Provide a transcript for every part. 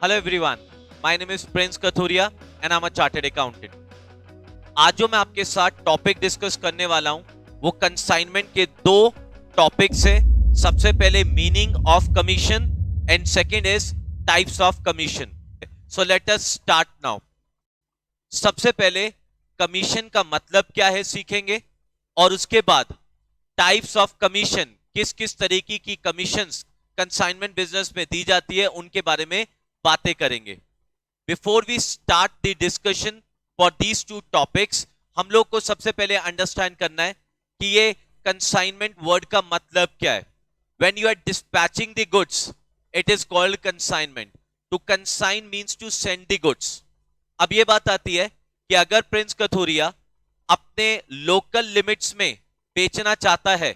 Hello everyone, my name is Prince Kathuria and I'm a chartered accountant. आज जो मैं आपके साथ टॉपिक डिस्कस करने वाला हूं वो कंसाइनमेंट के दो टॉपिक्स है. सबसे पहले meaning of commission and second is types of commission. So let us start now. सबसे पहले कमीशन का मतलब क्या है सीखेंगे और उसके बाद टाइप्स ऑफ कमीशन, किस किस तरीके की कमीशंस कंसाइनमेंट बिजनेस में दी जाती है उनके बारे में बातें करेंगे. Before we start the discussion for these two topics, हम लोग को सबसे पहले अंडरस्टैंड करना है कि ये कंसाइनमेंट वर्ड का मतलब क्या है. When you are dispatching the goods it is called consignment. To consign means to send the goods. अब ये बात आती है कि अगर प्रिंस कथोरिया अपने लोकल लिमिट्स में बेचना चाहता है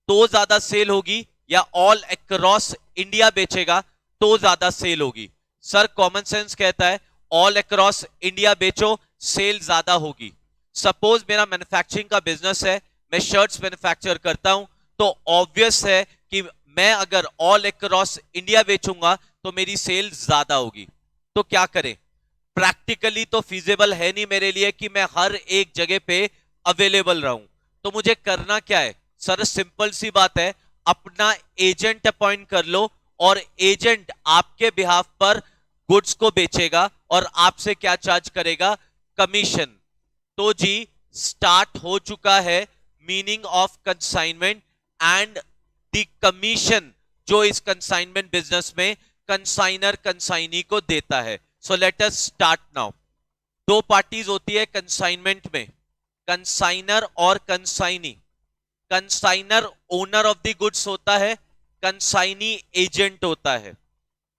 तो ज्यादा सेल होगी या ऑल अक्रॉस इंडिया बेचेगा तो ज्यादा सेल होगी. सर कॉमन सेंस कहता है ऑल अक्रॉस इंडिया बेचो, सेल ज्यादा होगी. सपोज मेरा मैन्युफैक्चरिंग का बिजनेस है, मैं शर्ट्स मैन्युफैक्चर करता हूं, तो ऑब्वियस है कि मैं अगर ऑल अक्रॉस इंडिया बेचूंगा तो मेरी सेल ज्यादा होगी. तो क्या करें? प्रैक्टिकली तो फिजिबल है नहीं मेरे लिए कि मैं हर एक जगह पे अवेलेबल रहूं. तो मुझे करना क्या है? सर सिंपल सी बात है, अपना एजेंट अपॉइंट कर लो और एजेंट आपके बिहाफ पर गुड्स को बेचेगा और आपसे क्या चार्ज करेगा? कमीशन. तो जी स्टार्ट हो चुका है meaning of consignment and the commission जो इस कंसाइनमेंट बिजनेस में कंसाइनर कंसाइनी को देता है. So let us start now. दो पार्टीज होती है कंसाइनमेंट में, कंसाइनर और consignee. Consignor owner of the goods होता है, कंसाइनी एजेंट होता है.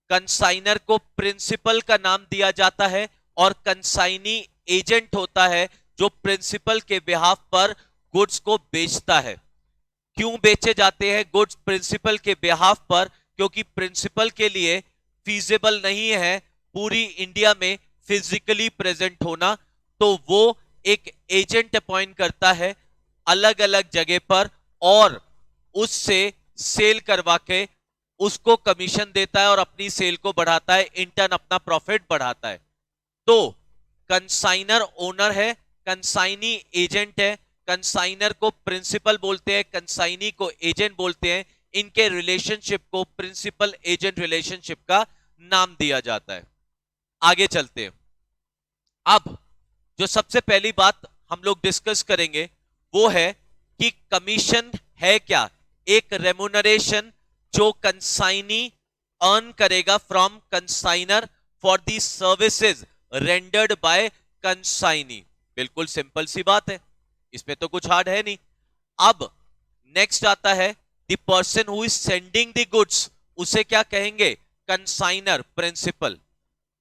कंसाइनर को प्रिंसिपल का नाम दिया जाता है और कंसाइनी एजेंट होता है जो प्रिंसिपल के बिहाफ पर गुड्स को बेचता है. क्यों बेचे जाते हैं गुड्स प्रिंसिपल के बिहाफ पर? क्योंकि प्रिंसिपल के लिए फीजिबल नहीं है पूरी इंडिया में फिजिकली प्रेजेंट होना, तो वो एक एजेंट अपॉइंट करता है अलग अलग जगह पर और उससे सेल करवा के उसको कमीशन देता है और अपनी सेल को बढ़ाता है, इंटर्न अपना प्रॉफिट बढ़ाता है. तो कंसाइनर ओनर है, कंसाइनी एजेंट है. कंसाइनर को प्रिंसिपल बोलते हैं, कंसाइनी को एजेंट बोलते हैं. इनके रिलेशनशिप को प्रिंसिपल एजेंट रिलेशनशिप का नाम दिया जाता है. आगे चलते हैं. अब जो सबसे पहली बात हम लोग डिस्कस करेंगे वो है कि कमीशन है क्या. एक रेम्यूनरेशन जो कंसाइनी अर्न करेगा from consignor for the services rendered by consignee. बिल्कुल सिंपल सी बात है, इसमें तो कुछ हार्ड है नहीं. अब नेक्स्ट आता है the person who is sending the goods, उसे क्या कहेंगे? Consignor principal.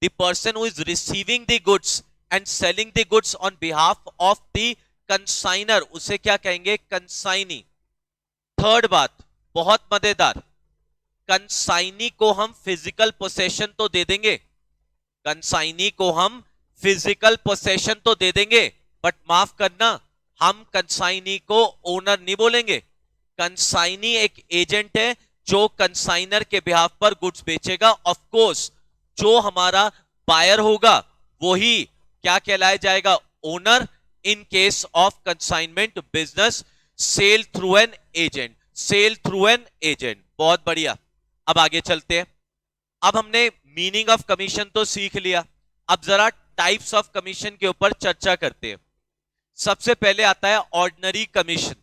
The person who is receiving the goods and selling the goods on behalf of the consignor, उसे क्या कहेंगे? कंसाइनी. थर्ड बात बहुत मजेदार, कंसाइनी को हम फिजिकल पोसेशन तो दे देंगे, कंसाइनी को हम फिजिकल पोसेशन तो दे देंगे, बट माफ करना हम कंसाइनी को ओनर नहीं बोलेंगे. कंसाइनी एक एजेंट है जो कंसाइनर के बिहाफ पर गुड्स बेचेगा. ऑफ कोर्स जो हमारा बायर होगा वही क्या कहलाया जाएगा? Owner. In case of consignment business sale through an agent, sale through an agent. बहुत बढ़िया. अब आगे चलते हैं. अब हमने मीनिंग ऑफ कमीशन तो सीख लिया, अब जरा टाइप्स ऑफ कमीशन के ऊपर चर्चा करते हैं. सबसे पहले आता है ऑर्डिनरी कमीशन.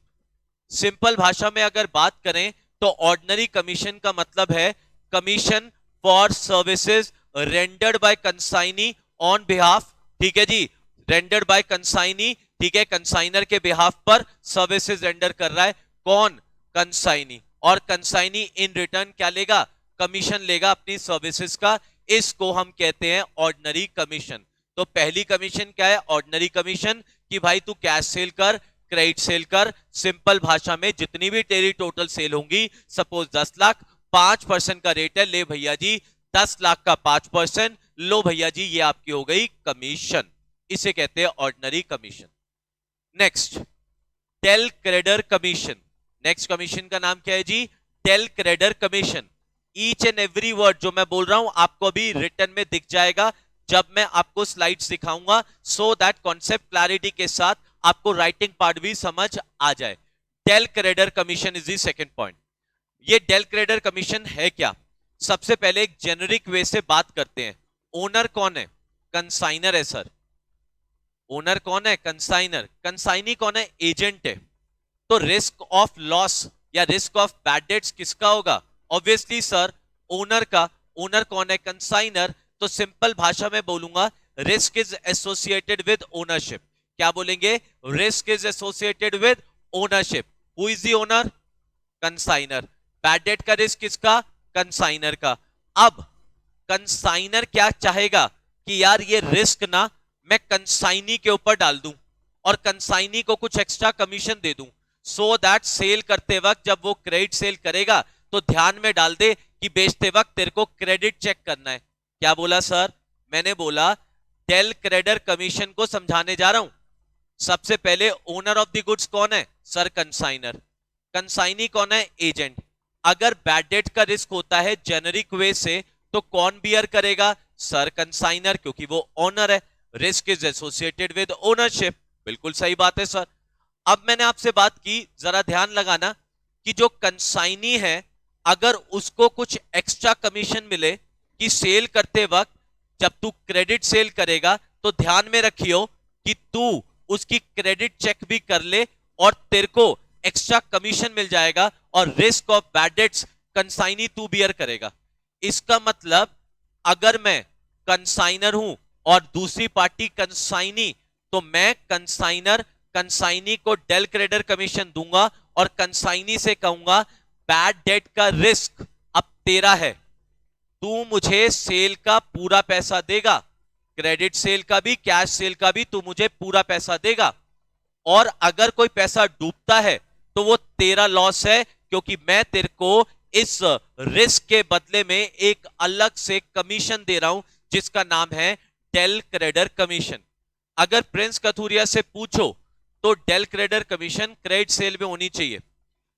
सिंपल भाषा में अगर बात करें तो ऑर्डिनरी कमीशन का मतलब है commission for services rendered by consignee on behalf. ठीक है जी, रेंडर्ड बाय कंसाइनी. ठीक है, कंसाइनर के बिहाफ पर सर्विसेज रेंडर कर रहा है कौन? कंसाइनी. और कंसाइनी इन रिटर्न क्या लेगा? कमीशन लेगा अपनी सर्विसेज का. इसको हम कहते हैं ऑर्डिनरी कमीशन. तो पहली कमीशन क्या है? Ordinary commission. कि भाई तू कैश सेल कर, क्रेडिट सेल कर. सिंपल भाषा में जितनी भी तेरी टोटल सेल होंगी, सपोज 10 लाख, 5% का रेट है, ले भैया जी 10 लाख का 5%, लो भैया जी ये आपकी हो गई कमीशन. इसे कहते हैं ordinary commission. Next del credere commission. Next commission का नाम क्या है जी? Del credere commission. Each and every word जो मैं बोल रहा हूं आपको अभी रिटर्न में दिख जाएगा जब मैं आपको स्लाइड्स दिखाऊंगा, सो दैट कॉन्सेप्ट क्लैरिटी के साथ आपको राइटिंग पार्ट भी समझ आ जाए। Del credere commission is the second point. ये डेल क्रेडर कमीशन है क्या? सबसे पहले एक जेनरिक वे से बात करते हैं। ओनर कौन है? कंसाइनर है सर। ओनर कौन है? कंसाइनर। कंसाइनी कौन है? एजेंट है। तो रिस्क ऑफ लॉस या रिस्क ऑफ बैड डेट्स किसका होगा? ऑब्वियसली सर ओनर का। ओनर कौन है? कंसाइनर। तो सिंपल भाषा में बोलूंगा, risk is associated with ownership. क्या बोलेंगे? Risk is associated with ownership. Who is the owner? Consignor. Bad debt का रिस्क किसका? कंसाइनर का। अब कंसाइनर क्या चाहेगा कि यार ये रिस्क ना मैं कंसाइनी के ऊपर डाल दूं और कंसाइनी को कुछ एक्स्ट्रा कमीशन दे दूं, सो दैट सेल करते वक्त जब वो क्रेडिट सेल करेगा तो ध्यान में डाल दे कि बेचते वक्त तेरे को क्रेडिट चेक करना है। क्या बोला सर? मैंने बोला डेल क्रेडर कमीशन को समझाने जा रहा हूं। सबसे पहले ओनर ऑफ द गुड्स कौन है? Sir consignor. कंसाइनी कौन है? एजेंट। अगर बैड डेट का रिस्क होता है जेनरिक वे से तो कौन बियर करेगा? सर कंसाइनर, क्योंकि वो ओनर है। Risk is associated with ownership. बिल्कुल सही बात है सर। अब मैंने आपसे बात की, जरा ध्यान लगाना कि जो कंसाइनी है अगर उसको कुछ एक्स्ट्रा कमीशन मिले कि सेल करते वक्त जब तू क्रेडिट सेल करेगा तो ध्यान में रखियो कि तू उसकी क्रेडिट चेक भी कर ले और तेरे को एक्स्ट्रा कमीशन मिल जाएगा और risk of bad dates consignee तू बियर करेगा। इसका मतलब अगर मैं कंसाइनर हूं और दूसरी पार्टी कंसाइनी, तो मैं कंसाइनर कंसाइनी को डेल क्रेडर कमीशन दूंगा और कंसाइनी से कहूंगा बैड डेट का रिस्क अब तेरा है, तू मुझे सेल का पूरा पैसा देगा, क्रेडिट सेल का भी कैश सेल का भी तू मुझे पूरा पैसा देगा। और अगर कोई पैसा डूबता है तो वो तेरा लॉस है, क्योंकि मैं तेरे को इस रिस्क के बदले में एक अलग से कमीशन दे रहा हूं जिसका नाम है डेल क्रेडर कमीशन। अगर प्रिंस कथूरिया से पूछो तो del credere commission credit sale में होनी चाहिए,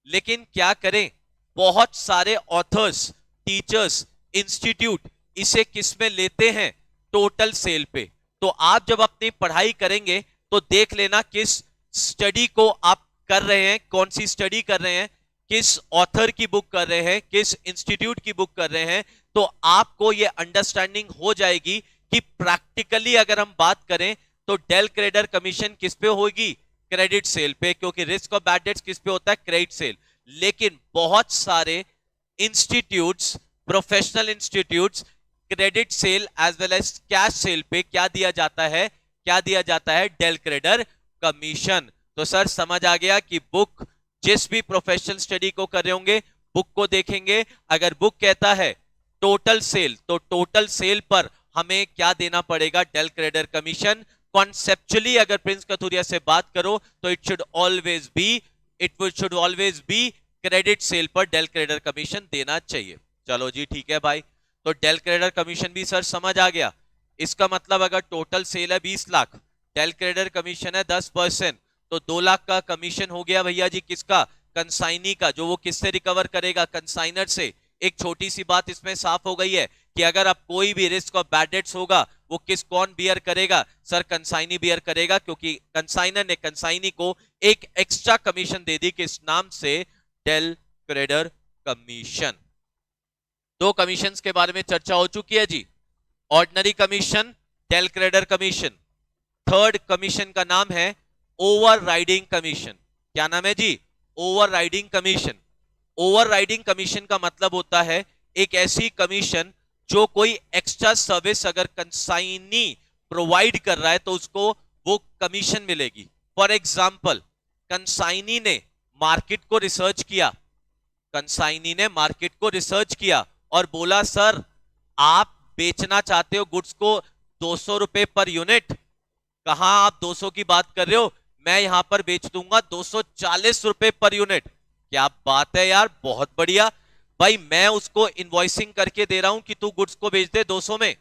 लेकिन क्या करें, बहुत सारे ऑथर्स, टीचर्स, इंस्टीट्यूट इसे किस में लेते हैं? टोटल सेल पे। तो आप जब अपनी पढ़ाई करेंगे तो देख लेना किस स्टडी को आप कर रहे हैं, कौन सी स्टडी कर रहे हैं, किस ऑथर की बुक कर रहे हैं, किस इंस्टीट्यूट की बुक कर रहे हैं, तो आपको यह अंडरस्टैंडिंग हो जाएगी कि प्रैक्टिकली अगर हम बात करें तो डेल क्रेडर कमीशन किस पे होगी? क्रेडिट सेल पे, क्योंकि रिस्क ऑफ बैड डेट्स किस पे होता है? Credit sale. लेकिन बहुत सारे institutes, professional institutes credit sale as well as cash sale पे क्या दिया जाता है? क्या दिया जाता है? Del credere commission. तो सर समझ आ गया कि बुक जिस भी प्रोफेशनल स्टडी को कर रहे होंगे बुक को देखेंगे, अगर बुक कहता है टोटल सेल तो टोटल सेल पर हमें क्या देना पड़ेगा? Del credere commission. कॉन्सेप्चुअली अगर प्रिंस कथूरिया से बात करो तो it should always be credit sale पर डेल क्रेडर कमीशन देना चाहिए। चलो जी ठीक है भाई, तो डेल क्रेडर कमीशन भी सर समझ आ गया। इसका मतलब अगर टोटल सेल है 20 लाख, डेल क्रेडर कमीशन है 10%, तो 2 लाख का कमीशन हो गया भैया जी किसका? कंसाइनी का, जो वो किससे रिकवर करेगा? कंसाइनर से। एक छोटी सी बात इसमें साफ हो गई है कि अगर अब कोई भी रिस्क ऑफ बैड डेट्स होगा वो कौन बियर करेगा? सर कंसाइनी बियर करेगा, क्योंकि कंसाइनर ने कंसाइनी को एक एक्स्ट्रा कमीशन दे दी किस नाम से? Del credere commission. 2 कमीशंस के बारे में चर्चा हो चुकी है जी, ordinary commission, del credere commission. Third commission का नाम है ओवर राइडिंग कमीशन। क्या नाम है जी? Overriding commission. Overriding commission का मतलब होता है एक ऐसी कमीशन जो कोई एक्स्ट्रा सर्विस अगर कंसाइनी प्रोवाइड कर रहा है तो उसको वो कमीशन मिलेगी। फॉर एग्जाम्पल, कंसाइनी ने मार्केट को रिसर्च किया, कंसाइनी ने मार्केट को रिसर्च किया और बोला सर आप बेचना चाहते हो गुड्स को 200 रुपए पर यूनिट, कहां आप 200 की बात कर रहे हो, मैं यहां पर बेच दूंगा 240 रुपए पर यूनिट। क्या बात है यार, बहुत बढ़िया भाई, मैं उसको इनवॉइसिंग करके दे रहा हूं कि तू गुड्स को बेच दे 200 में।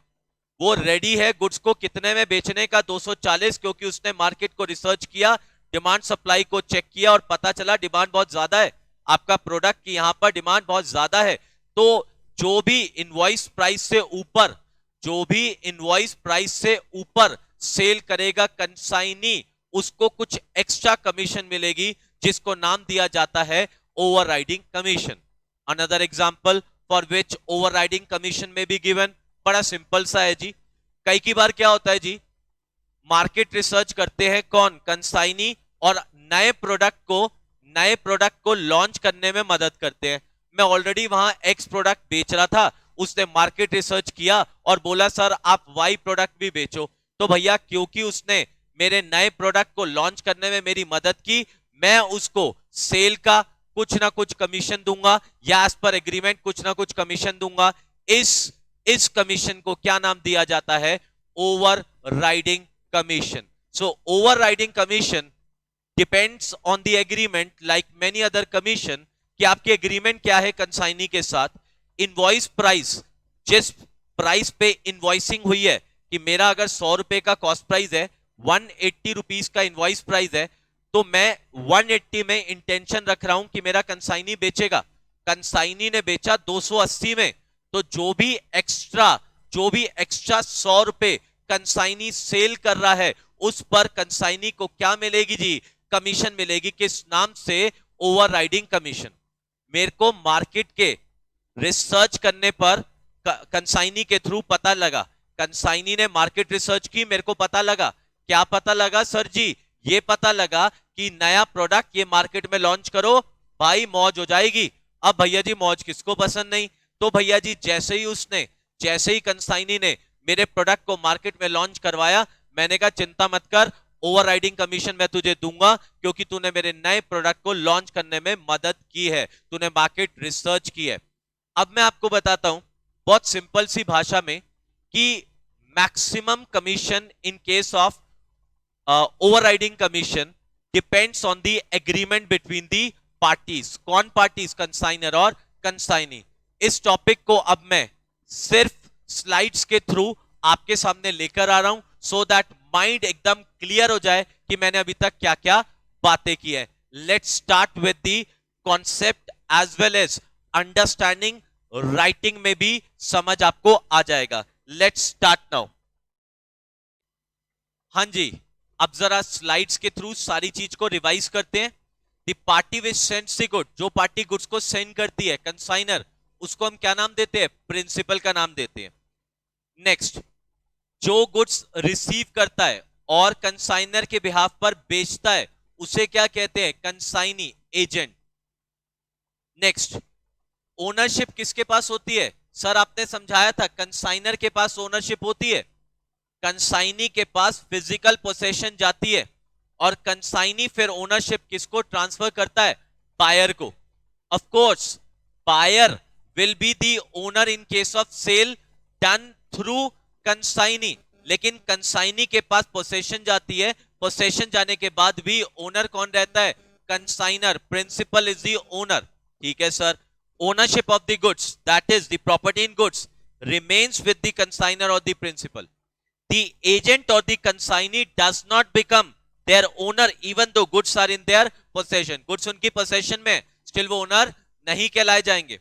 वो रेडी है गुड्स को कितने में बेचने का? 240, क्योंकि उसने मार्केट को रिसर्च किया, डिमांड सप्लाई को चेक किया और पता चला डिमांड बहुत ज्यादा है, आपका प्रोडक्ट की यहां पर डिमांड बहुत ज्यादा है। तो जो भी इनवॉइस प्राइस से ऊपर, जो भी इनवॉइस प्राइस से ऊपर सेल करेगा कंसाइनी, उसको कुछ एक्स्ट्रा कमीशन मिलेगी, जिसको नाम दिया जाता है overriding commission. Another example for which overriding commission में बी गिवन, बड़ा सिंपल सा है जी। कई की बार क्या होता है जी, मार्केट रिसर्च करते हैं कौन, कंसाइनी, और नए प्रोडक्ट को लॉन्च करने में मदद करते हैं। मैं ऑलरेडी वहां एक्स प्रोडक्ट बेच रहा था, उसने मार्केट रिसर्च किया और बोला सर आप वाई प्रोडक्ट भी बेचो। तो भैया क्योंकि उसने मेरे नए प्रोडक्ट को लॉन्च करने में मेरी मदद की, मैं उसको सेल का कुछ ना कुछ कमीशन दूंगा, या एज पर एग्रीमेंट कुछ ना कुछ कमीशन दूंगा। इस कमीशन को क्या नाम दिया जाता है, overriding commission. So over riding commission depends on the agreement like many other commission, कि आपकी एग्रीमेंट क्या है कंसाइनी के साथ। इनवॉइस प्राइस, जिस प्राइस पे इनवॉइसिंग हुई है, कि मेरा अगर 100 रुपए का कॉस्ट प्राइस है, 180 रुपीज का इनवॉइस प्राइस है, तो मैं 180 में इंटेंशन रख रहा हूं कि मेरा कंसाइनी बेचेगा। कंसाइनी ने बेचा 280 में, तो जो भी एक्स्ट्रा 100 रुपए कंसाइनी सेल कर रहा है, उस पर कंसाइनी को क्या मिलेगी जी, कमीशन मिलेगी। किस नाम से, ओवरराइडिंग कमीशन। मेरे को मार्केट के रिसर्च करने पर कंसाइनी के थ्रू पता लगा, कंसाइनी ने मार्केट रिसर्च की, मेरे को पता लगा। क्या पता लगा सर जी, ये पता लगा कि नया प्रोडक्ट ये मार्केट में लॉन्च करो, भाई मौज हो जाएगी। अब भैया जी मौज किसको पसंद नहीं। तो भैया जी जैसे ही कंसाइनी ने मेरे प्रोडक्ट को मार्केट में लॉन्च करवाया, मैंने कहा चिंता मत कर, ओवरराइडिंग कमीशन मैं तुझे दूंगा, क्योंकि तूने मेरे नए प्रोडक्ट को लॉन्च करने में मदद की है, तूने मार्केट रिसर्च की है। अब मैं आपको बताता हूं बहुत सिंपल सी भाषा में कि maximum commission in case of overriding commission depends on the agreement between the parties. कौन पार्टीज, कंसाइनर और कंसाइनी। इस टॉपिक को अब मैं सिर्फ स्लाइड्स के थ्रू आपके सामने लेकर आ रहा हूं, सो दैट माइंड एकदम क्लियर हो जाए कि मैंने अभी तक क्या क्या बातें की है। Let's start with the concept as well as understanding, writing में भी समझ आपको आ जाएगा। Let's start now. हाँ जी, अब जरा स्लाइड्स के थ्रू सारी चीज को रिवाइज करते हैं। The party which sends the good, जो पार्टी गुड्स को सेंड करती है, कंसाइनर, उसको हम क्या नाम देते हैं, प्रिंसिपल का नाम देते हैं। नेक्स्ट, जो गुड्स रिसीव करता है और कंसाइनर के बिहाफ पर बेचता है, उसे क्या कहते हैं, कंसाइनी एजेंट। नेक्स्ट, ओनरशिप किसके पास होती है, सर आपने समझाया था कंसाइनर के पास ओनरशिप होती है, कंसाइनी के पास फिजिकल पोसेशन जाती है, और कंसाइनी फिर ओनरशिप किसको ट्रांसफर करता है, बायर को। Of course buyer will be the owner in case of sale done through consignee, लेकिन कंसाइनी के पास पोसेशन जाती है, पोसेशन जाने के बाद भी ओनर कौन रहता है, consignor, principal is the owner. ठीक है sir, ownership of the goods, that is the property in goods, remains with the consignor और the principal. The agent or the consignee does not become their owner even though goods are in their possession. Goods उनकी possession में, still वो owner नहीं कहलाए जाएंगे।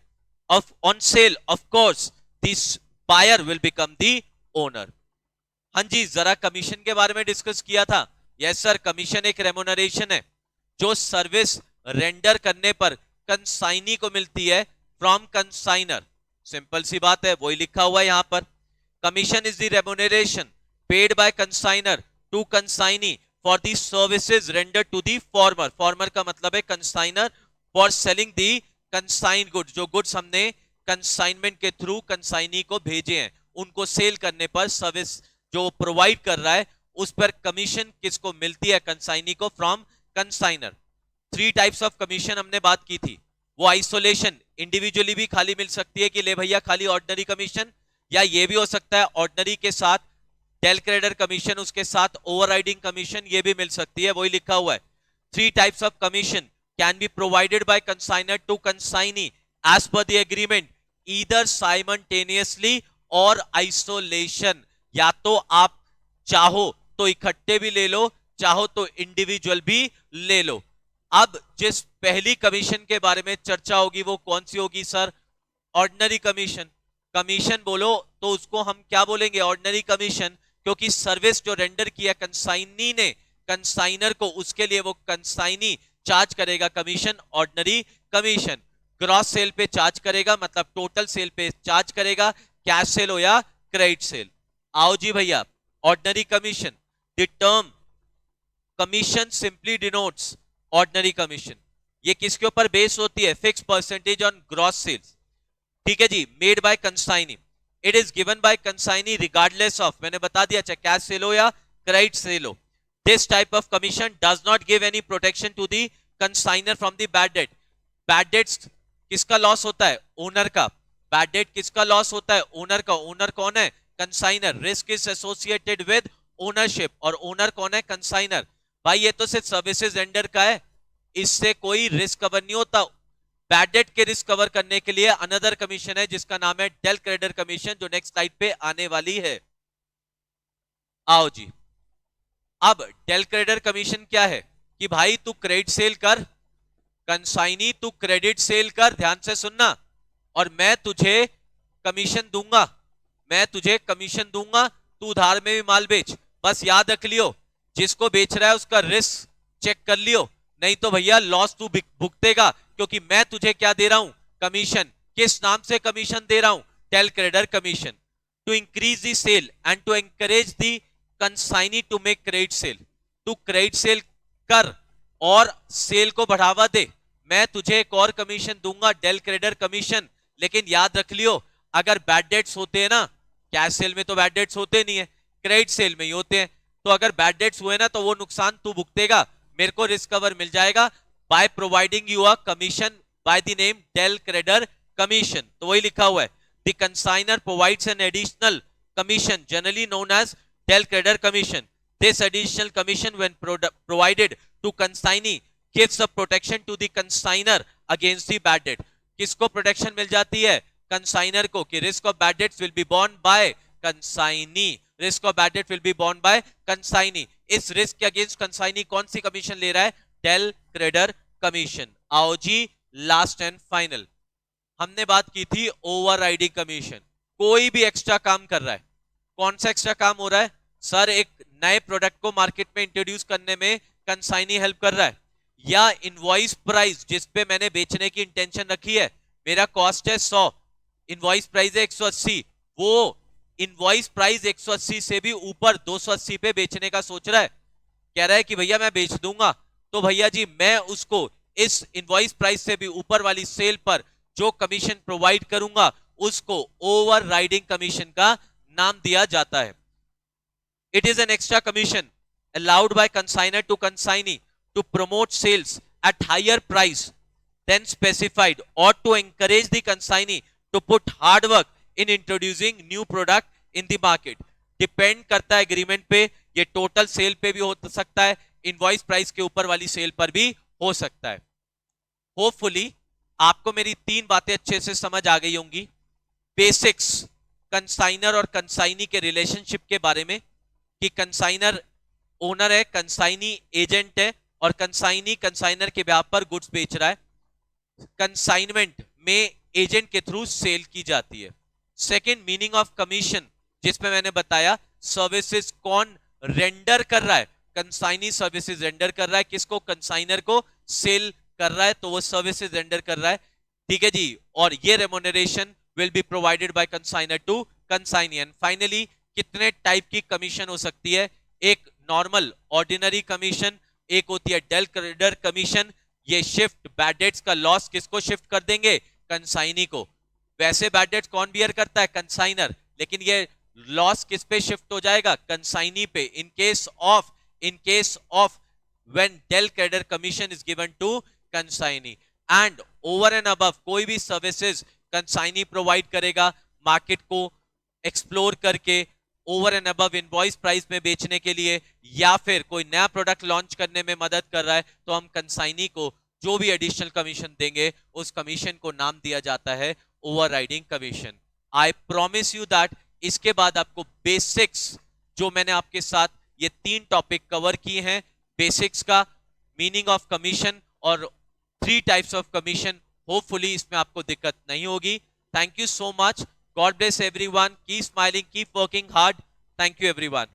On sale, of course, this buyer will become the owner. हाँ जी, जरा commission के बारे में डिस्कस किया था। यस सर, कमीशन एक रेम्यूनरेशन है जो सर्विस रेंडर करने पर कंसाइनी को मिलती है फ्रॉम कंसाइनर। सिंपल सी बात है, वही लिखा हुआ है यहां पर। Commission is the remuneration paid by consigner to consignee for the services rendered to the former. Former का मतलब है consigner, for selling the consigned goods, जो goods हमने consignment के थ्रू consignee को भेजे हैं, उनको सेल करने पर सर्विस जो प्रोवाइड कर रहा है, उस पर कमीशन किसको मिलती है, consignee को, from consigner। 3 types of commission हमने बात की थी। वो आइसोलेशन, इंडिविजुअली भी खाली मिल सकती है कि ले भैया खाली ऑर्डिनरी कमीशन, या ये भी हो सकता है ऑर्डिनरी के साथ डेल क्रेडिटर कमीशन, उसके साथ ओवरराइडिंग कमीशन, ये भी मिल सकती है, वही लिखा हुआ है। 3 types of commission can be provided by consignor to consignee as per the agreement, either simultaneously और आइसोलेशन। या तो आप चाहो तो इकट्ठे भी ले लो, चाहो तो इंडिविजुअल भी ले लो। अब जिस पहली कमीशन के बारे में चर्चा होगी वो कौन सी होगी सर, ऑर्डिनरी कमीशन। कमीशन बोलो तो उसको हम क्या बोलेंगे, ऑर्डिनरी कमीशन, क्योंकि सर्विस जो रेंडर किया कंसाइनी ने कंसाइनर को, उसके लिए वो कंसाइनी चार्ज करेगा commission, ordinary commission. Gross sale पे चार्ज करेगा, मतलब टोटल सेल पे चार्ज करेगा, कैश सेल हो या क्रेडिट सेल। आओ जी भैया, ordinary commission. The term commission simply denotes ordinary commission. ये किसके ऊपर बेस होती है, fix percentage on gross sales. ठीक है जी, made by consignee. It is given by consignee regardless of, मैंने बता दिया चाहे कैश सेल हो या क्रेडिट सेल हो। This type of commission does not give any protection to the consignor from the bad debt. Bad debts किसका loss होता है, ओनर का। बैड डेट किसका लॉस होता है, ओनर का। ओनर कौन है, consignor. Risk is associated with ownership, और ओनर कौन है, कंसाइनर। भाई ये तो सिर्फ सर्विसेज रेंडर का है, इससे कोई रिस्क कवर नहीं होता। बैड डेट के रिस्क कवर करने के लिए अनदर कमीशन है जिसका नाम है डेल क्रेडिटर कमीशन, जो नेक्स्ट स्लाइड पे आने वाली है। आओ जी, अब डेल क्रेडिटर कमीशन क्या है कि भाई तू क्रेडिट सेल कर, कंसाइनी तू क्रेडिट सेल कर, ध्यान से सुनना, और मैं तुझे कमीशन दूंगा। मैं तुझे कमीशन दूंगा, तू उधार में भी माल बेच। बस याद रख लियो, जिसको बेच रहा है उसका रिस्क चेक कर लियो, नहीं तो भैया लॉस तू भुगतेगा, क्योंकि मैं तुझे क्या दे रहा हूं, कमीशन। किस नाम से कमीशन दे रहा हूं, del credere commission. To increase the sale and to encourage the consignee to make credit sale. तू क्रेडिट सेल कर और सेल को बढ़ावा दे, मैं तुझे एक और कमीशन दूंगा, डेल क्रेडिटर कमीशन। लेकिन याद रख लियो, अगर बैड डेट्स होते हैं ना, कैश सेल में तो बैड डेट्स होते नहीं है, क्रेडिट सेल में ही होते हैं, तो अगर बैड डेट्स हुए ना तो वो नुकसान तू भुगतेगा, मेरे को रिस्क कवर मिल जाएगा by providing you a commission by the name del credere commission. तो वही लिखा हुआ है, the consignor provides an additional commission generally known as del credere commission. This additional commission when provided to consignee gives a protection to the consigner against the bad debt। किसको protection मिल जाती है, consignor को, कि risk of bad debts will be borne by consignee. Risk of bad debt will be borne by consignee. इस risk के against consignee कौन सी कमीशन ले रहा है, डेल क्रेडिटर कमीशन। आओ जी, लास्ट एंड फाइनल, हमने बात की थी ओवरराइडिंग कमीशन। कोई भी एक्स्ट्रा काम कर रहा है, कौन सा एक्स्ट्रा काम हो रहा है, सर एक नए प्रोडक्ट को मार्केट में इंट्रोड्यूस करने में कंसाइनी हेल्प कर रहा है, या इनवॉइस प्राइस जिस पे मैंने बेचने की इंटेंशन रखी है, मेरा कॉस्ट है 100, इनवॉइस प्राइस है 180, वो इनवॉइस प्राइस 180 से भी ऊपर 280 पे बेचने का सोच रहा है, कह रहा है कि भैया मैं बेच दूंगा, तो भैया जी मैं उसको इस इनवॉइस प्राइस से भी ऊपर वाली सेल पर जो कमीशन प्रोवाइड करूंगा उसको ओवर राइडिंग कमीशन का नाम दिया जाता है। It is an extra commission allowed by consignor to consignee to promote sales at higher price than specified or to encourage the consignee to put hard work in introducing new product in the market। Depend करता है agreement पे, ये total sale पे भी हो सकता है, invoice price के ऊपर वाली सेल पर भी हो सकता है। होपफुली आपको मेरी तीन बातें अच्छे से समझ आ गई होंगी। बेसिक्स कंसाइनर और कंसाइनी के रिलेशनशिप के बारे में, कि कंसाइनर ओनर है, कंसाइनी एजेंट है, और कंसाइनी कंसाइनर के ब्याह पर गुड्स बेच रहा है। कंसाइनमेंट में एजेंट के थ्रू सेल की जाती है। सेकंड, मीनिंग ऑफ कमीशन, जिसमें मैंने बताया सर्विसेज कौन रेंडर कर रहा है, कंसाइनी सर्विसेज रेंडर कर रहा है, किसको, कंसाइनर को सेल कर रहा है, तो वो सर्विसेज रेंडर कर रहा है। ठीक है जी, और ये remuneration will be provided by consignor to consignee. And finally, कितने टाइप की कमीशन हो सकती है, एक नॉर्मल ऑर्डिनरी कमीशन, एक होती है डेल क्रेडिटर कमीशन, ये शिफ्ट बैड डेट्स का लॉस किसको शिफ्ट कर देंगे, कंसाइनी को। वैसे बैड डेट्स कौन बियर करता है, कंसाइनर, लेकिन ये लॉस किस पे शिफ्ट हो जाएगा, कंसाइनी पे, in case of when del credere commission is given to consignee. And over and above कोई भी सर्विसेज कंसाइनी प्रोवाइड करेगा मार्केट को एक्सप्लोर करके, over and above invoice price में बेचने के लिए, या फिर कोई नया प्रोडक्ट लॉन्च करने में मदद कर रहा है, तो हम कंसाइनी को जो भी एडिशनल कमीशन देंगे उस कमीशन को नाम दिया जाता है overriding commission. I promise you that इसके बाद आपको बेसिक्स, जो मैंने आपके साथ ये तीन टॉपिक कवर किए हैं, बेसिक्स का, मीनिंग ऑफ कमीशन और 3 टाइप्स ऑफ कमीशन, होपफुली इसमें आपको दिक्कत नहीं होगी। Thank you so much. God bless everyone. Keep smiling, keep working hard. Thank you everyone.